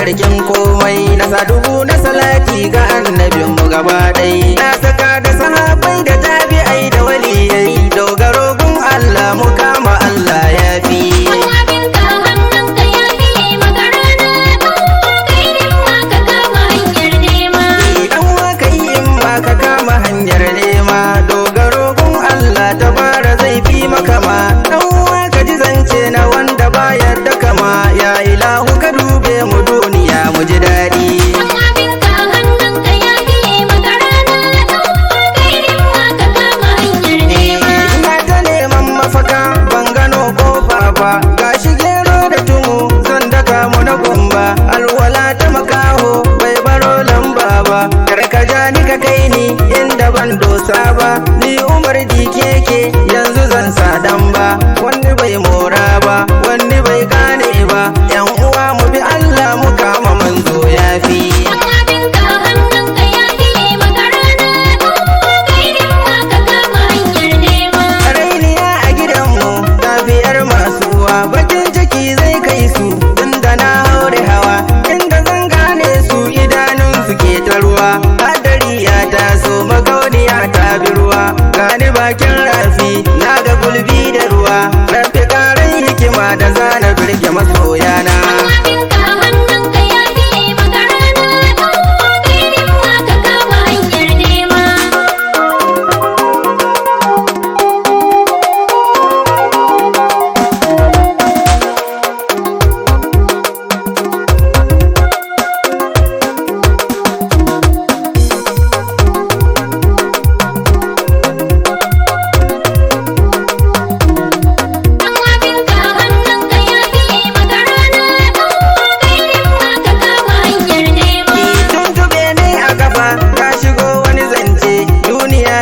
sarkin komai, na sa dubu na salati ga annabin mu gaba ɗai. Na saka da sahabbai da tabi'ai da waliyai, dogaro gun Allah mu kama Allah ya fi. Ka kama hanyar nema, dogaro gun Allah ta bara zai fi makama. Dan uwa ka ji zance na wanda baya da kama, ya ilahu ka dube mu duniya mu ji daɗi. Ina ta neman mafaka ban gano kofa ba, gashi gero da tumu zan daka mu na gumba. Alwala ta makaho bai baro lamba ba, karka ja ni ka kai ni inda ban dosa ba. Ni Umar Dikeke yanzu zan sa dan ba, wani bai mora ba wani bai gane ba. Yan uwa mu bi Allah mu kama manzo ya fi. Rainiya a gidanmu tafiyar masu uwa, bakin ciki zai kai su tunda na haure hawa. Inda zan gane su idanun su ke ta ruwa, hadari ya taso magauniya ta bi ruwa. Gani bakin rafi na ga gulbi da ruwa, rafi karin hikima da zana birge masoyana.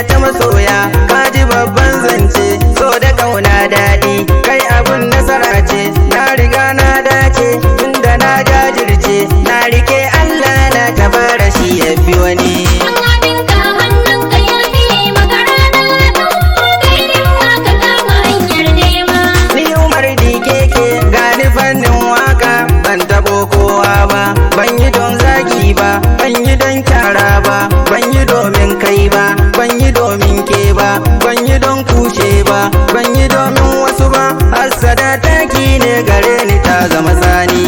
Ta masoya kaji babban zance, so da kauna daɗi kai abun nasara ce. Na riga na dace tunda na jajirce, na rike Allah na tabara shi ya fi wani. Ni Umar Dikeke gani fannin waka, ban tabo kowa ba, ban yi don zagi ba, ban yi don kyara ba, ban yi domin kai ba, ban yi domin ke ba, ban yi don kushe ba, ban yi domin wasu ba. Hassada taki ne gare ni ta zama sani.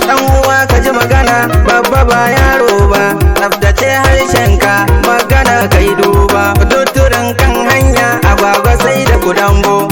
Dan uwa ka ji magana babba ba yaro ba, tsaftace harshenka magana kai duba. Tutturin kan hanya agwagwa sai da kudambo,